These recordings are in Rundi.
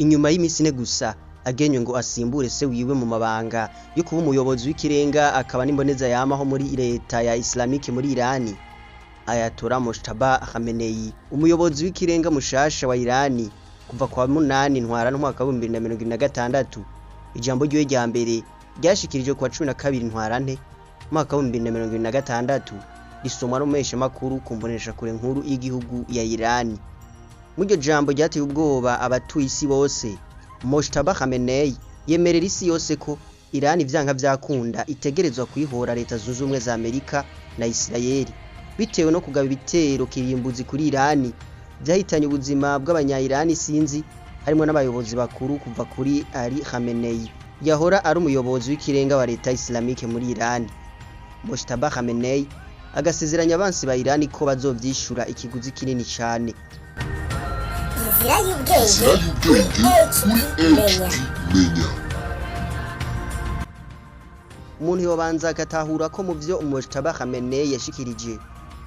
inyuma y'imisi ine gusa agenywe ngo asimbure se wiwe mu mabanga yo kuba umuyobozi w'ikirenga akaba n'imboneza yamaho muri leta ya Islamique muri Irani. Ayatollah Mojtaba Khamenei, umuyobozi w'ikirenga mushasha wa Irani kuva kwa 8 ntwarante umwaka wa 2026. Ijambo ryiwe rya mbere ryashikirije kwa 12 ntwarante umwaka wa 2026 risomwa n'umesha makuru kumbonesha kure nkuru y'igihugu ya Irani. Muryo jambo ryateye ubwoba abatuye isi bose. Mojtaba Khamenei yemerera isi yose ko Irani vyanka vyakunda itegerezwa kwihora leta zunze ubumwe za Amerika na Isirayeli bitewe no kugaba ibitero kirimbuzi kuri Irani vyahitanye ubuzima bw'abanya-Irani sinzi harimo n'abayobozi bakuru kuva kuri Ali Khamenei yahora ari umuyobozi w'ikirenga wa leta Islamique muri Irani. Mojtaba Khamenei agasezeranya abansi ba Irani ko bazovyishura ikiguzi kinini cyane. Umuntu yobanza agatahura ko mu vyo Mojtaba Khamenei yashikirije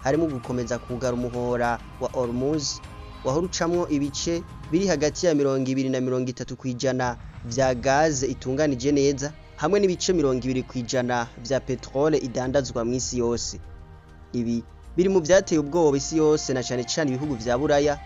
harimo gukomeza kugara umuhora wa Hormuz wahorucamwo ibice biri hagati ya 20 na 30% vya gaze itunganije neza hamwe n'ibice 20% vya petrole idandazwa mw'isi yose. Ibi biri mu vyateye ubwoba isi yose na cyane cyane ibihugu vya Buraya.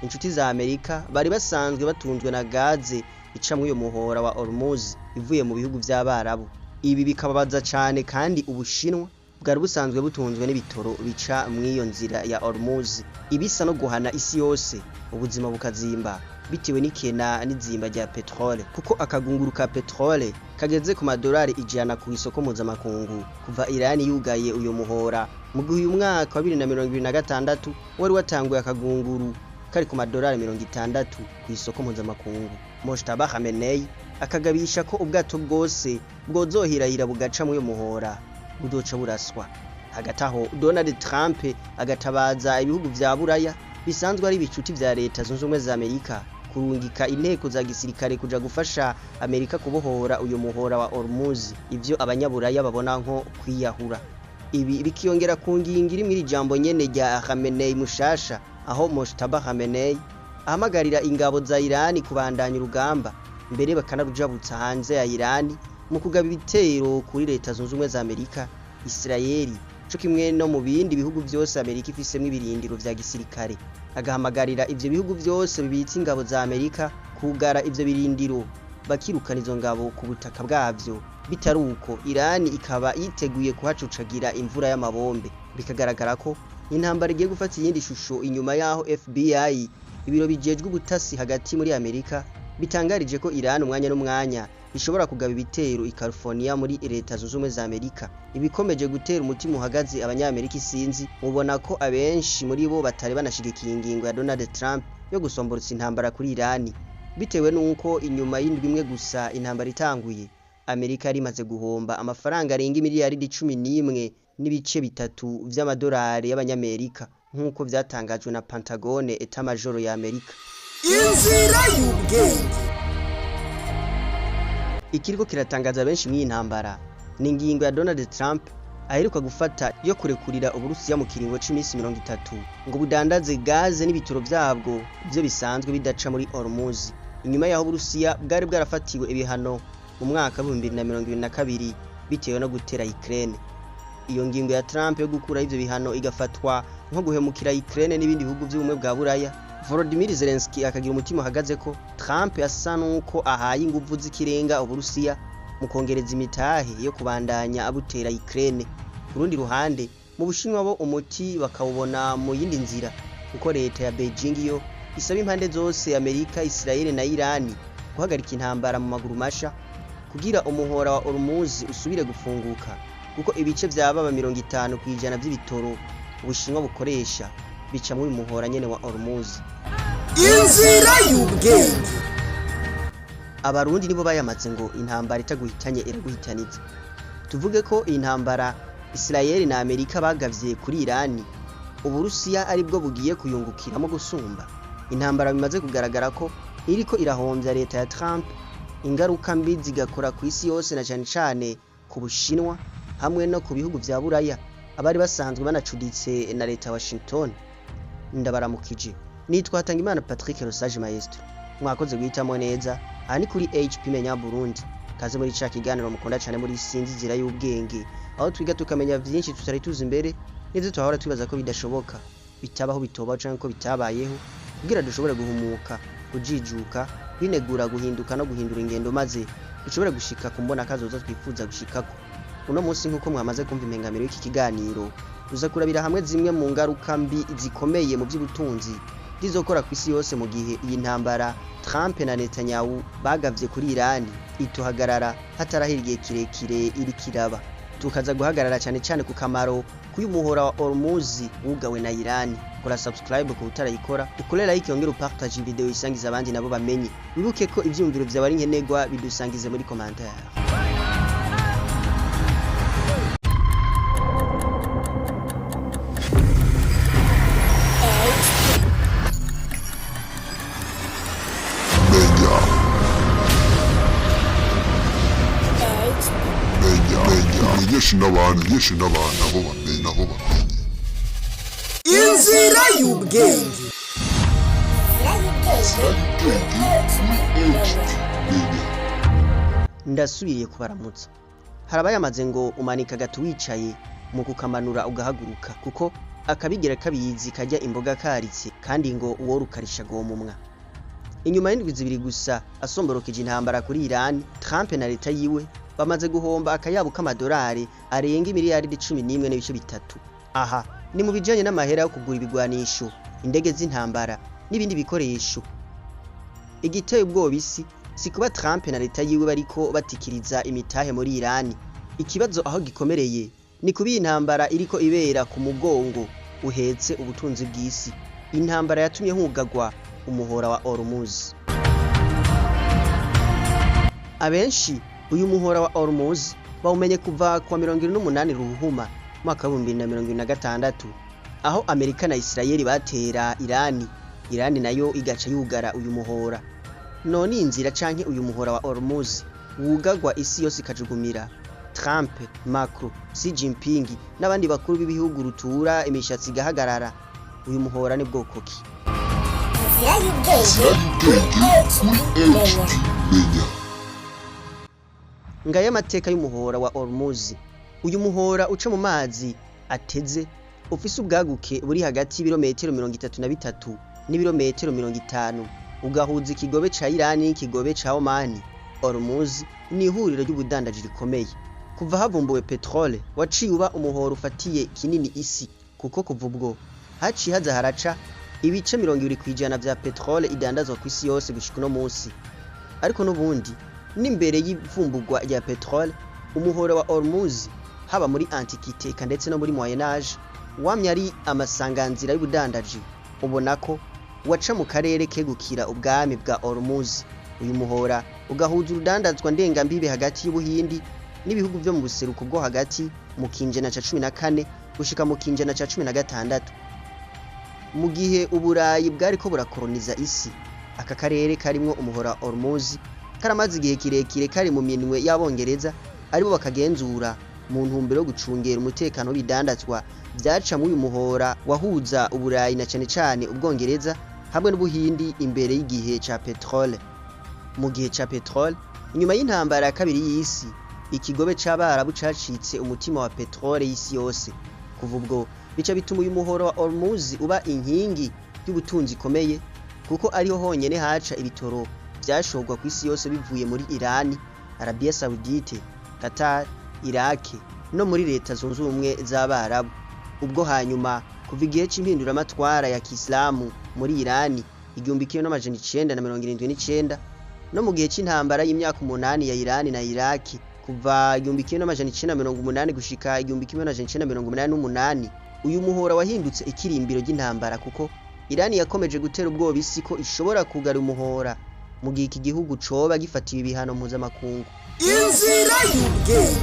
Inshuti za Amerika bari basanzwe batunzwe na gaze icamwe uyo muhora wa Hormuz ivuye mu bihugu vy'Abarabu. Ibi bikababaza cyane kandi Ubushinwa bwari busanzwe butunzwe n'ibitoro bica mw'iyo nzira ya Hormuz. Ibisa no guhana isi yose ubuzima bukazimba bitewe n'ikena n'izimba rya petrole kuko akagunguru ka petrole kageze ku madolari ijana ku isoko mpuzamakungu kuva Irani yugaye uyo muhora mu gihe uyu mwaka wa 2026 wari watanguye akagunguru kari ku madolari 60 ku isoko mpuzamakungu. Mojtaba Khamenei akagabisha ko ubwato bwose bwozohirahira bugaca mu yo muhora budoca buraswa. Hagati aho Donald Trump agatabaza ibihugu vya Buraya bisanzwe ari bicuti vya leta zunze ubumwe za Amerika kurungika inteko za gisirikare kuja gufasha Amerika kubohora uyo muhora wa Hormuz, ivyo abanyaburaya babona nko kwiyahura. Ibi bikiyongera ku ngingo iri muri jambo nyene rya Khamenei mushasha aho Mojtaba Khamenei ahamagarira ingabo za Irani kubandanya urugamba mbere bakanarujabutsa hanze ya Irani mu kugaba ibitero kuri leta zunze ubumwe za Amerika, Isirayeli cyo kimwe no mu bindi bihugu byose Amerika ifisemwe ibirindiro vya gisirikare. Agahamagarira ivyo bihugu byose bibitse ingabo za Amerika kugara ivyo birindiro bakirukana izo ngabo ku butaka bwavyo. Bitaruko Irani ikaba yiteguye kuhacucagira imvura y'amabombe. Bikagaragara ko intambara igiye gufata iyindi shusho inyuma yaho FBI ibiro bijejwe ubutasi hagati muri Amerika bitangarije ko Irani umwanya n'umwanya ishobora kugaba ibitero i California muri leta zunze ubumwe za Amerika. Ibikomeje gutera umutima uhagaze abanyamerika isinzi mubona ko abenshi muri bo batari banashigikiye ingingo ya Donald Trump yo gusomborutsa intambara kuri Irani bitewe nuko inyuma y'indwi imwe gusa intambara itanguye Amerika yari imaze guhomba amafaranga arenga miliyaridi 11 n'ibice bitatu vy'amadolari y'abanyamerika nk'uko vyatangajwe na Pentagon eta majoro ya Amerika. Inzira y'ubwenge ikiriko kiratangaza benshi mw'iyi ntambara ni ingingo ya Donald Trump aheruka gufata yo kurekurira Uburusiya mu kiringo c'imisi 30 ngo budandaze gaze n'ibitoro vyabwo byo bisanzwe bidaca muri Hormuz. Inyuma yaho Uburusiya bwari bwarafatiwe ibihano mu mwaka wa 2022 bitewe no gutera Ukraine. Iyo ngingo ya Trump yo gukura ivyo bihano igafatwa nko guhemukira Ukraine n'ibindi bihugu by'ubumwe bwa Buraya. Volodymyr Zelensky akagira umutima uhagaze ko Trump yasa nuko ahaye inguvu z'ikirenga Uburusiya mu kongereza imitahe yo kubandanya abutera Ukraine. Ku rundi ruhande mu Bushinwa bo umuti bakawubona mu yindi nzira kuko leta ya Beijing yo isaba impande zose Amerika, Israel na Irani guhagarika intambara mu maguru masha kugira umuhora wa Hormuz usubire gufunguka kuko ibice vyaba 50% by'ibitoro Ubushinwa bukoresha bica muri muhora nyene wa Hormuz. Inzira y'ubwenge Abarundi nibo bayamaze ngo intambara itaguhitanye iraguhitaniza. Tuvuge ko intambara Israel na Amerika bagavye kuri Irani Uburusiya ari bwo bugiye kuyungukiramo gusumba. Intambara bimaze kugaragara ko iriko irahombya leta ya Trump, ingaruka mbi zigakora ku isi yose na cyane cyane ku Bushinwa hamwe no ku bihugu vya Buraya abari basanzwe banacuditse na leta Washington. Ndabaramukije. Nitwa Hatangimana Patrick Rosage Maestro. mwakoze guhitamo neza. Aha ni kuri HP Menya Burundi. Kaze muri ca kiganiro mukunda cyane muri Sinzira y'ubwenge, aho twiga tukamenya vyinshi tutari tuzi imbere n'ivyo twahora twibaza ko bidashoboka, bitabaho, bitoba canke ko bitabayeho, kugira dushobore guhumuka, kujijuka, kwinegura, guhinduka no guhindura ingendo, maze dushobore gushika kumbona kazoza twifuza gushikako. Uno munsi nkuko mwamaze kumva impengamiro y'iki kiganiro, tuza kurabira hamwe zimwe mu ngaruka mbi zikomeye mu by'ubutunzi zizokora ku isi yose mu gihe iyi ntambara Trump na Netanyahu bagavye kuri Iran ituhagarara hatarahira igihe kirekire iri kiraba. Tukaza guhagarara cyane cyane ku kamaro k'uyu muhora wa Hormuz wugawe na Iran. Kora subscribe ku utarayikora, ukore like, yongera upartage video isangiza abandi nabo bamenye. Wibuke ko ivyumviro vyawe ari nkenegwa, bidusangize muri commentaire. Yeshi n'abana bo bamenye. Inzira y'ubwenge. Ndasubiriye kubaramutsa. Harabaye amaze ngo umanika gato wicaye mu kukamanura ugahaguruka, kuko akabigera kabizi kajya imboga karitse, kandi ngo uwo rukarisha gomumwa. Inyuma y'indwi zibiri gusa asomborokeje intambara kuri Iran, Trump na leta yiwe bamaze guhomba akayabo k'amadolari arenga miliyaridi 11.3. Aha ni mu bijanye n'amahera yo kugura ibigwanisho, indege z'intambara n'ibindi bikoresho. Igiteye ubwoba isi si kuba Trump na leta yiwe bariko batikiriza imitahe muri Iran. Ikibazo aho gikomereye ni kubi intambara iriko ibera ku mugongo uhetse ubutunzi bw'isi. Intambara yatumye hugagwa umuhora wa Hormuz. Abenshi uyu muhora wa Hormuz bawumenye kuva kwa 28 Ruhuma mwaka 2026, aho Amerika na Israeli batera Iran nayo igaca yugara uyu muhora. None inzira canke uyu muhora wa Hormuz wugagwa isi yose ikajugumira. Trump, Macron, Xi Jinping n'abandi bakuru b'ibihugu rutura imishatsi gahagarara. Uyu muhora ni bwoko ki? Ngaye amateka y'umuhora wa Hormuz. Uyu muhora uca mu mazi ateze, ufise ubwaguke buri hagati y'ibirometero 33 n'ibirometero 50, ugahuza ikigobe ca Iran n'ikigobe ca Oman. Hormuz ni ihuriro ry'ubudandaji rikomeye. Kuva havumbuwe petrole waciye uba umuhora ufatiye kinini isi, kuko kuva ubwo haciye haza haraca ibice 20% vya petrole idandazwa ku isi yose gushika no munsi. Ariko n'ubundi n'imbere y'ivumbugwa rya petrole, umuhora wa Hormuz haba muri antiquité ndetse no muri Moyen Age wamye ari amasanganzira y'ubudandaji. Ubona ko waca mu karere kegukira ubwami bwa Hormuz. Uyu muhora ugahuza urudandazwa ndengambibe hagati y'Ubuhindi n'ibihugu byo mu buseruko bwo hagati mu kinjana ca 14 gushika mu kinjana ca 16. Mu gihe Uburayi bwari ko burakoroniza isi, aka karere karimwo umuhora Hormuz karamaze igihe kirekire kari mu minwe y'Abongereza, aribo bakagenzura mu ntumbero yo gucungera umutekano w'ibidandazwa byaca mu uyu muhora wahuza Uburayi na cyane cyane Ubwongereza hamwe n'Ubuhindi imbere y'igihe ca petrole. Mu gihe ca petrole, inyuma y'intambara ya kabiri y'isi, ikigobe c'Abarabu cacitse umutima wa petrole y'isi yose. Kuva ubwo bica bituma uyu muhora wa Hormuz uba inkingi y'ubutunzi ikomeye, kuko ariho honyene haca ibitoro byashogwa ku isi yose bivuye muri Iran, Arabia Saudite, Qatar, Iraq no muri leta zunze ubumwe z'Abarabu. Ubwo hanyuma kuva igihe c'impinduramatwara ya Kiislamu muri Iran 1979 no mu gihe c'intambara y'imyaka 8 ya Iran na Iraq kuva 1980 gushika 1988, uyu muhora wahindutse ikirimbiro ry'intambara, kuko Iran yakomeje gutera ubwoba isi ko ishobora kugara umuhora mu gihe iki gihugu coba gifatiwe ibihano mpuzamakungu. Inzira y'ubwenge.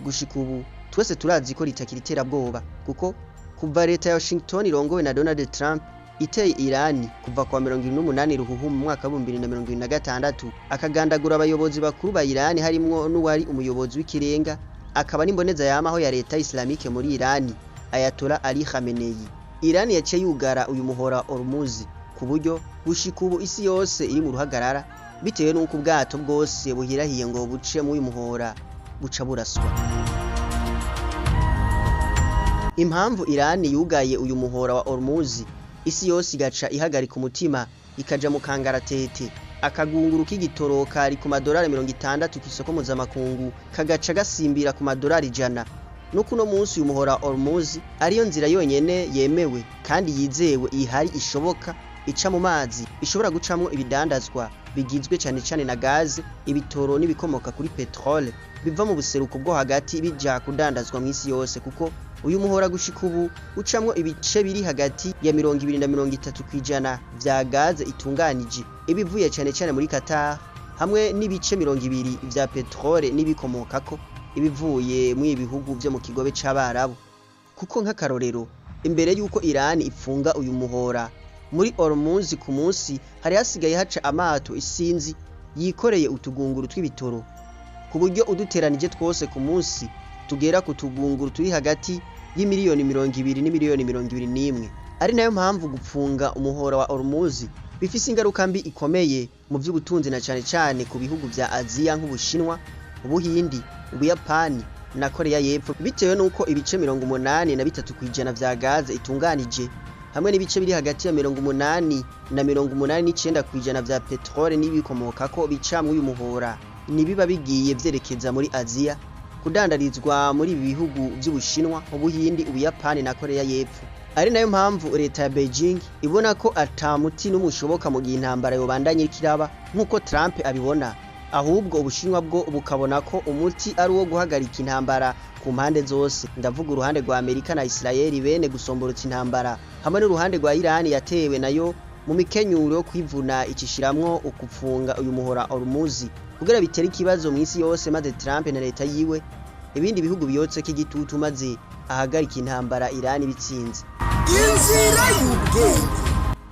Gushika ubu twese turazi ko ritakiri iterabwoba, kuko kuva leta ya Washington irongowe na Donald Trump iteye Iran kuva kwa 28 Ruhuhu mu mwaka wa 2026, akagandagura abayobozi bakuru ba Iran harimwo n'uwari umuyobozi w'ikirenga akaba n'imboneza yamaho ya leta Islamique muri Iran, Ayatollah Ali Khamenei. Iran yaciye yugara uyu muhora Hormuz ku buryo gushika ubu isi yose iri mu ruhagarara bitewe n'uko ubwato bwose buhirahiye ngo buce mu uyu muhora buca buraswa. Impamvu Irani yugaye uyu muhora wa Hormuz, isi yose igaca ihagarika umutima ikaja mu kangaratete. Akagunguru k'igitoro kari ku madolari 60 kw'isoko mpuzamakungu kagaca gasimbira ku madolari 100. Nuko uno munsi uyu muhora Hormuz ariyo nzira yonyene yemewe kandi yizewe ihari ishoboka ica mu mazi ishobora gucamwo ibidandazwa bigizwe cyane cyane na gaze, ibitoro n'ibikomoka kuri petrole biva mu buseruko bwo hagati bija kudandazwa mu isi yose, kuko uyu muhora gushika ubu ucamwo ibice biri hagati ya 20 na 30 kwijana vya gaze itunganije ibivuye cyane cyane muri Qatar, hamwe n'ibice 20 vya petrole n'ibikomokako ibivuye mu ibihugu byo mu kigobe c'abarabu. Kuko nk'akarorero, imbere yuko Irani ifunga uyu muhora muri Hormuz ku munsi hari hasigaye haca amato isinzi yikoreye utugunguru tw'ibitoro, ku buryo uduteranije twose ku munsi tugera ku tugunguru turi hagati y'imiliyoni 20 n'imiliyoni 21. Ari nayo mpamvu gupfunga umuhora wa Hormuz bifise ingaruka mbi ikomeye mu by'ubutunzi na cyane cyane ku bihugu vya Aziya nk'Ubushinwa, Ubuhindi, Ubuyapani na Korea y'Epfo, bitewe nuko ibice 83 kwijana vya gaze itunganije hamwe n'ibice biri hagati ya 80 na 89 kwijana vya petrole n'ibikomokako bicamwe uyu muhora nibiba bigiye vyerekeza muri Aziya kudandarizwa muri ibi bihugu by'Ubushinwa, Ubuhindi, Ubuyapani na Korea y'Epfo. Ari nayo mpamvu leta ya Beijing ibona ko atamuti n'umushoboka mu gihe intambara yobandanye kiraba nkuko Trump abibona, ahubwo Ubushinwa bwo bukabona ko umuti ari uwo guhagarika intambara ku mpande zose. Ndavuga uruhande rwa Amerika na Israeli bene gusomborotsa intambara, hamwe n'uruhande rwa Irani yatewe nayo mu mikenyuro yo kwivuna icishiramwo ukupfunga uyu muhora Hormuz kugira bitera ikibazo mu isi yose, maze Trump na leta yiwe ibindi bihugu biyotse k'igitutu maze ahagarika intambara Irani bitsinze. Inzira y'ubwenge.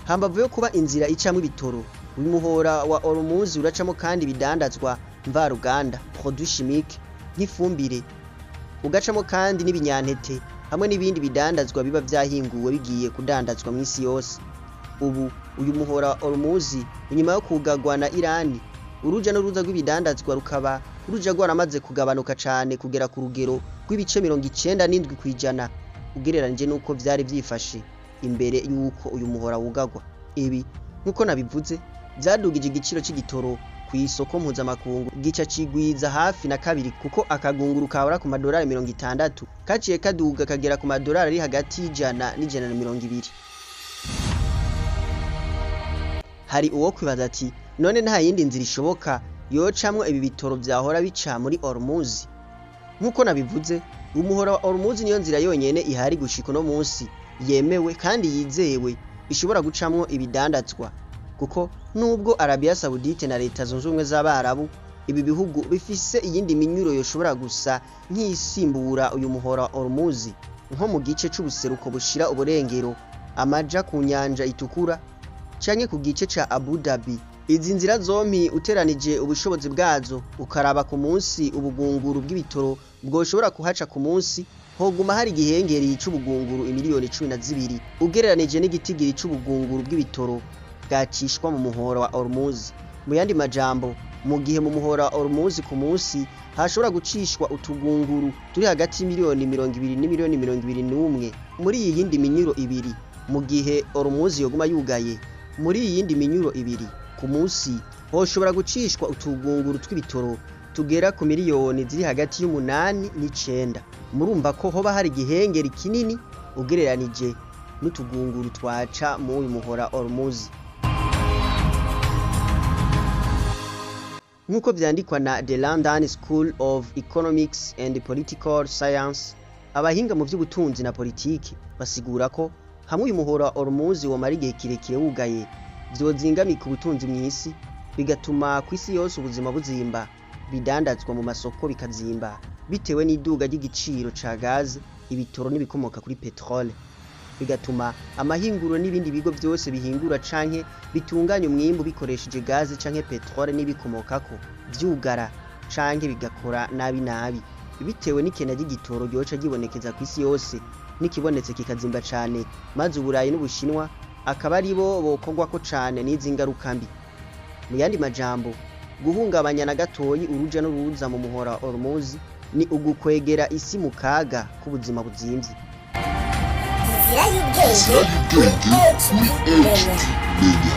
Hambavu yo kuba inzira icamwe ibitoro, uyu muhora wa Hormuz uracamo kandi bidandazwa mvaruganda produits chimiques nk'ifumbire, ugacamo kandi n'ibinyantete hamwe n'ibindi bidandazwa biba vyahinguwe bigiye kudandazwa mu isi yose. Ubu uyu muhora wa Hormuz inyuma yo kugagwa na Irani, uruja n'uruza rw'ibidandazwa rukaba ruja rwaramaze kugabanuka cane kugera ku rugero rw'ibice 97 kwijana ugereranije nuko vyari vyifashe imbere yuko uyu muhora wugagwa. Ibi nkuko nabivuze vyadugije igiciro c'igitoro ku isoko mpuzamakungu gica cigwiza hafi na kabiri, kuko akagunguru kahora ku madolari 60 kaciye kaduga kagera ku madolari ari hagati y'ijana n'ijana na 200. Hari uwo kwibaza ati none nta yindi nzira ishoboka yocamwo ibi bitoro vyahora bica muri Hormuz? Nkuko nabivuze, umuhora wa Hormuz niyo nzira yonyene ihari gushika no munsi yemewe kandi yizewe ishobora gucamwo ibidandazwa, kuko nubwo Arabia Saudite na leta zunze ubumwe z'abarabu ibi bihugu bifise iyindi minyuro yoshobora gusa nk'isimbura uyu muhora wa Hormuz, nko mu gice c'ubuseruko bushira uburengero amaja ku nyanja itukura canke ku gice ca Abu Dhabi. Izi nzira zompi uteranije ubushobozi bwazo ukaraba ku munsi ubugunguru bw'ibitoro bwoshobora kuhaca ku munsi, hoguma hari igihengeri c'ubugunguru imiliyoni 12 ugereranije n'igitigiri c'ubugunguru bw'ibitoro bwacishwa mu muhora wa Hormuz. Mu yandi majambo, mu gihe mu muhora wa Hormuz ku munsi hashobora gucishwa utugunguru turi hagati y'imiliyoni 20 n'imiliyoni 21 muri iyi yindi minyuro ibiri, mu gihe Hormuz yoguma yugaye muri iyi yindi minyuro ibiri ku munsi hoshobora gucishwa utugunguru tw'ibitoro tugera ku miliyoni ziri hagati y'8 n'9. Murumva ko hoba hari igihengeri kinini ugereranije n'utugunguru twaca mu uyu muhora Hormuz. Nkuko vyandikwa na The London School of Economics and Political Science, abahinga mu by'ubutunzi na politiki basigura ko hamwe uyu muhora Hormuz wamara igihe kirekire wugaye vyozingamika ubutunzi mw'isi, bigatuma ku isi yose ubuzima buzimba, bidandazwa mu masoko bikazimba bitewe n'iduga ry'igiciro ca gaze, ibitoro n'ibikomoka kuri petrole, bigatuma amahinguro n'ibindi bigo byose bihingura canke bitunganya umwimbu bikoresheje gaze canke petrole n'ibikomokako vyugara canke bigakora nabi bitewe n'ikena ry'igitoro ryoca gibonekeza ku isi yose, nikibonetse kikazimba cane, maze Uburayi n'Ubushinwa akaba ari bo bokogwako cane n'izi ngaruka mbi. Mu yandi majambo, guhungabanya na gatoyi uruja n'uruza mu muhora wa Hormuz ni ugukwegera isi mu kaga k'ubuzima buzimvye. Inzira y'ubwenge menya.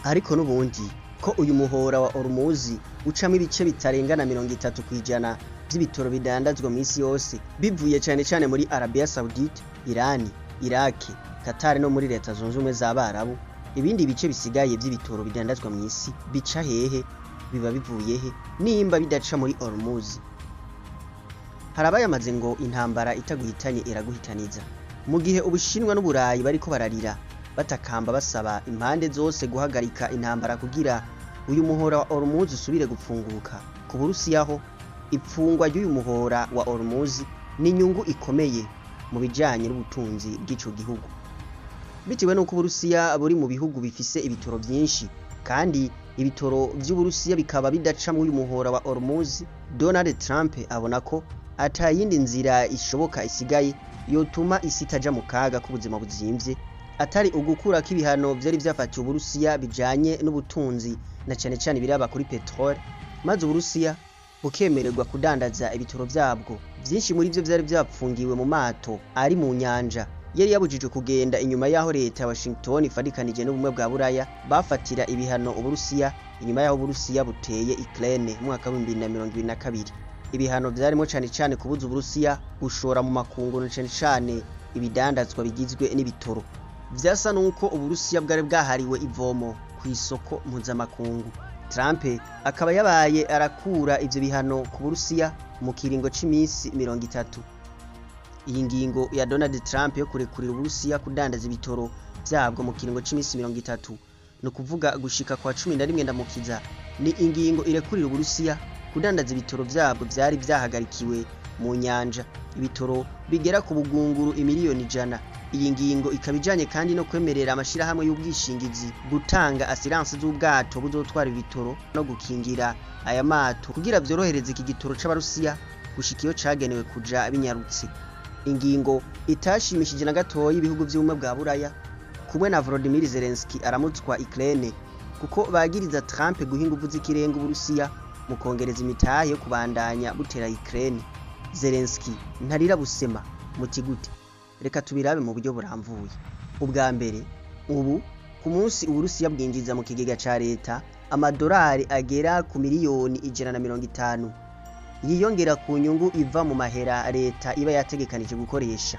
Ariko n'ubundi ko uyu muhora wa Hormuz ucamo ibice bitarengana 30% by'ibitoro bidandazwa mu isi yose bivuye cyane cyane muri Arabia Saudite, Iran, Iraq, Qatar no muri Leta Zunze Ubumwe z'Abarabu. Ibindi bice bisigaye by'ibitoro bidandazwa mu isi bica hehe, biba bivuye he nimba bidaca muri Hormuz? Harabaye amaze ngo intambara itaguhitanye iraguhitaniza. Mu gihe Ubushinwa n'Uburayi bariko bararira batakamba basaba impande zose guhagarika intambara kugira uyu muhora wa Hormuz usubire gupfunguka. Ku Burusiya ho ipfungwa ry'uyu muhora wa Hormuz ni inyungu ikomeye mu bijanye n'ubutunzi bw'ico gihugu. Bitewe nuko Uburusiya buri mu bihugu bifise ibitoro byinshi kandi ibitoro by'Uburusiya bikaba bidaca mu uyu muhora wa Hormuz, Donald Trump abona ko atayindi nzira ishoboka isigaye yotuma isi itaja mu kaga k'ubuzima buzimvye atari ugukura k'ibihano vyari vyafatiwe Uburusiya bijanye n'ubutunzi na cane cane biraba kuri petrole, maze Uburusiya bukemererwa kudandaza ibitoro vyabwo. Vyinshi muri vyo vyari vyapfungiwe mu mato ari mu nyanja yari yabujijwe kugenda inyuma yaho leta ya Washington ifadikanije n'ubumwe bwa Buraya bafatira ibihano Uburusiya inyuma yaho Uburusiya buteye Ukraine mu mwaka wa 2022. Ibihano vyarimo cane cane kubuza Uburusiya gushora mu makungu cane cane ibidandazwa bigizwe n'ibitoro. Vyasa nuko Uburusiya bwari bwahariwe ivomo ku isoko mpuzamakungu. Trump akaba yabaye arakura ivyo bihano ku Burusiya mu kiringo c'imisi 30. Iyi ngingo ya Donald Trump yo kurekurira Uburusiya kudandaza ibitoro vyabwo mu kiringo c'imisi 30 no kuvuga gushika kwa 11 ndamukiza, ni ingingo irekurira Uburusiya kudandaza ibitoro vyabwo vyari vyahagarikiwe mu nyanja, ibitoro bigera ku bugunguru imiliyoni 100. Iyi ngingo ikabijanye kandi no kwemerera amashirahamwe y'ubwishingizi gutanga assurance z'ubwato buzotwara ibitoro no gukingira aya mato kugira vyorohereze iki gitoro c'Abarusiya gushika iyo cagenewe kuja binyarutse. Ingingo itashimishije na gatoyi ibihugu vy'ubumwe bwa Buraya kumwe na Volodymyr Zelensky aramutswa Ukraine kuko bagiriza Trump guha inguvu z'ikirenga Uburusiya mu kongereza imitahe yo kubandanya butera Ukraine. Zelensky ntarira busema muti gute? Reka tubirabe mu buryo buramvuye. Ubwa mbere, ubu ku munsi Uburusiya bwinjiza mu kigega ca leta amadolari agera ku miliyoni 150 yiyongera ku nyungu iva mu mahera leta iba yategekanije gukoresha.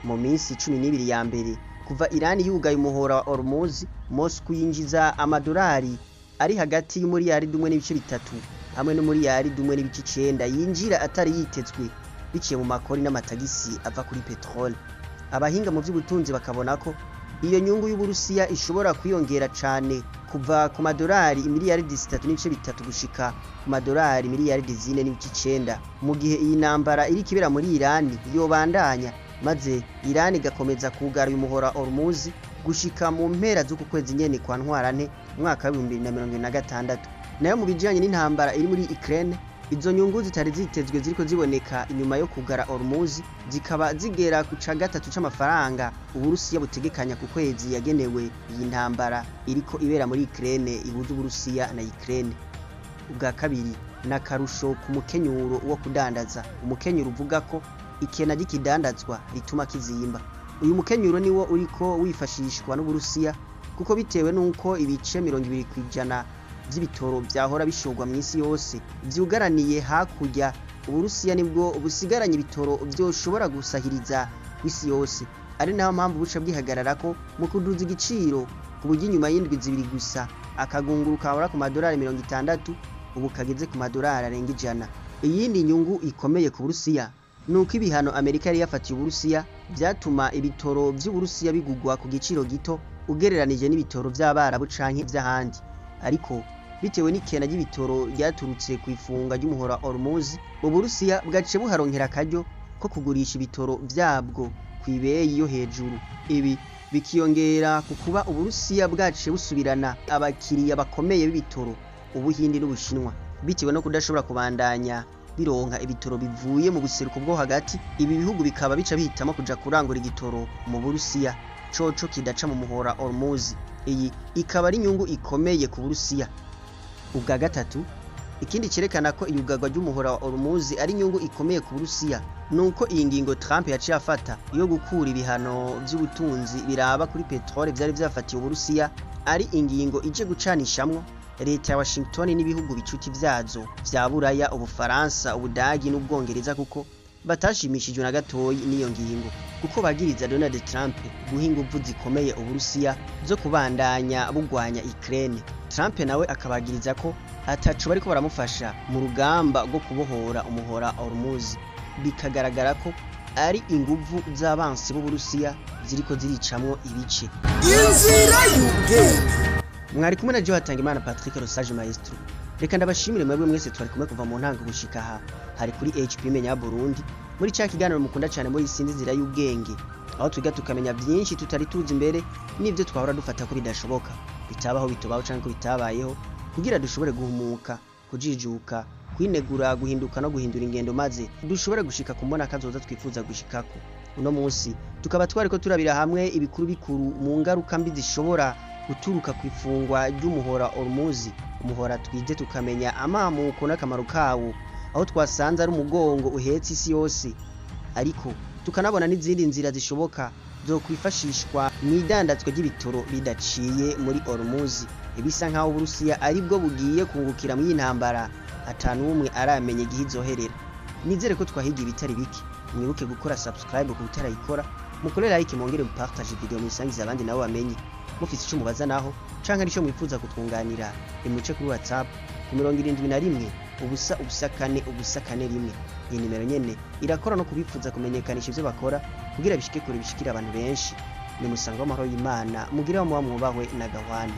Mu minsi 12 ya mbere kuva Iran yugaye umuhora wa Hormuz, Moscow yinjiza amadolari ari hagati y'umuriyaridi 1.3 hamwe n'umuriyaridi 1.9 yinjira atari yitezwe biciye mu makori n'amatagisi ava kuri petrole. Abahinga mu by'ubutunzi bakabona ko iyo nyungu y'Uburusiya ishobora kwiyongera cane kuva ku madolari imiliyaridi 3.3 gushika ku madolari imiliyaridi 4.9 mu gihe iyi ntambara iri kibera muri Iran yobandanya, maze Iran igakomeza kugara uyu muhora Hormuz gushika mu mpera z'uku kwezi nyene kwa ntwarante mwaka wa 2026. Nayo mu bijanye n'intambara iri muri Ukraine, izo nyungu zitari zitezwe ziriko ziboneka inyuma yo kugara Hormuz zikaba zigera ku ca gatatu c'amafaranga Uburusiya butegekanya ku kwezi yagenewe iyi ntambara iriko ibera muri Ukraine ibuza Uburusiya na Ukraine. Ubwa kabiri na karusho ku mukenyuro wo kudandaza. Umukenyuro uvuga ko ikena gikidandazwa rituma kizimba. Uyu mukenyuro niwo uriko wifashishwa n'Uburusiya kuko bitewe nuko ibice 20% vy'ibitoro vyahora bishogwa mu isi yose vyugaraniye hakurya, Uburusiya nibwo busigaranye ibitoro vyoshobora gusahiriza kw'isi yose. Ari naho mpamvu buca bwihagarara ko mu kuduza igiciro ku buryo inyuma y'indwi zibiri gusa akagunguru kahora ku madolari 60 ubu kageze ku madolari arenga 100. Iyindi nyungu ikomeye ku Burusiya nuko ibihano Amerika yari yafatiye Uburusiya vyatuma ibitoro vy'Uburusiya bigugwa ku giciro gito ugereranije n'ibitoro vy'Abarabu canke vy'ahandi. Ariko bitewe n'ikena ry'ibitoro ryaturutse ku ifunga ry'umuhora Hormuz, Uburusiya bwace buharonkera akaryo ko kugurisha ibitoro vyabwo kwibeyi yo hejuru. Ibi bikiyongera ku kuba Uburusiya bwace busubirana abakiriya bakomeye b'ibitoro Ubuhindi n'Ubushinwa, bitewe no kudashobora kubandanya bironka ibitoro bivuye mu buseruko bwo hagati. Ibi bihugu bikaba bica bihitamo kuja kurangura igitoro mu Burusiya. coco kidaca mu muhora Hormuz. Iyi ikaba ari inyungu ikomeye ku Burusiya. Ubwa gatatu, ikindi cerekana ko iyugarwa ry'umuhora wa Hormuz ari inyungu ikomeye ku Burusiya nuko iyi ngingo Trump yaciye afata yo gukura ibihano by'ubutunzi biraba kuri petrole byari byafatiye Uburusiya ari ingingo ije gucanishamwo leta ya Washington n'ibihugu bicuti vyazo vya Buraya, Ubufaransa, Ubudagi n'Ubwongereza kuko batashimishijwe na gatoyi n'iyo ngingo kuko bagiriza Donald Trump guha inguvu zikomeye Uburusiya zo kubandanya bugwanya Ukraine. Trump nawe akabagiriza ko ataco bariko baramufasha mu rugamba rwo kubohora umuhora Hormuz, bikagaragara ko ari inguvu z'abansi b'Uburusiya ziriko ziricamwo ibice. Inzira y'ubwenge. Mwari kumwe na Johatangimana Patrick Rosage Maestro. Reka ndabashimire mwebwe mwese twari kumwe kuva mu ntango gushika aha hari kuri HP Menya Burundi muri cya kiganiro mukunda cyane muri Sinzi Inzira y'ubwenge, aho twiga tukamenya byinshi tutari tuzi imbere n'ibyo twahora dufata ko bidashoboka, bitabaho bitubaho canke ko bitabayeho, kugira dushobore guhumuka, kujijuka, kwinegura, guhinduka no guhindura ingendo maze dushobore gushika kumbona kazoza twifuza gushikako. Uno munsi tukaba twariko turabira hamwe ibikuru bikuru mu ngaruka mbi zishobora guturuka ku ifungwa ry'umuhora Hormuz, umuhora twize tukamenya amamuko n'akamaro kawo, aho twasanze ari umugongo uhetse isi yose, ariko tukanabona n'izindi nzira zishoboka zo kwifashishwa mu idandazwa ry'ibitoro bidaciye muri Hormuz. Ibisa nkaho Uburusiya ari bwo bugiye kungukira mu y'intambara atanu umwe aramenye igihe izoherera. Nizere ko twahiga ibitari biki. Mwibuke gukora subscribe ku bitarayikora, mukore like, mwongere mupartage video musangiza abandi nabo bamenye. Mufite icyo mubaza naho canke ari cyo mwifuza kutwunganira, imuce kuri WhatsApp ku 71 ubusa 4 ubusa 41. Iyi nimero nyene irakora no kubifuza kumenyekanisha ivyo bakora kugira bishike kure bishikira abantu benshi. Ni musanga w'amahoro y'Imana mugira mu mwubahwe na gahwane.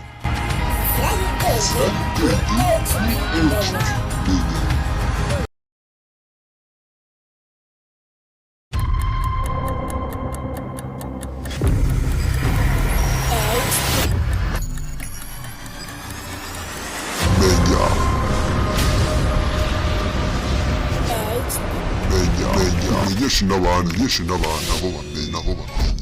Menyesha n'abantu nabo bamenye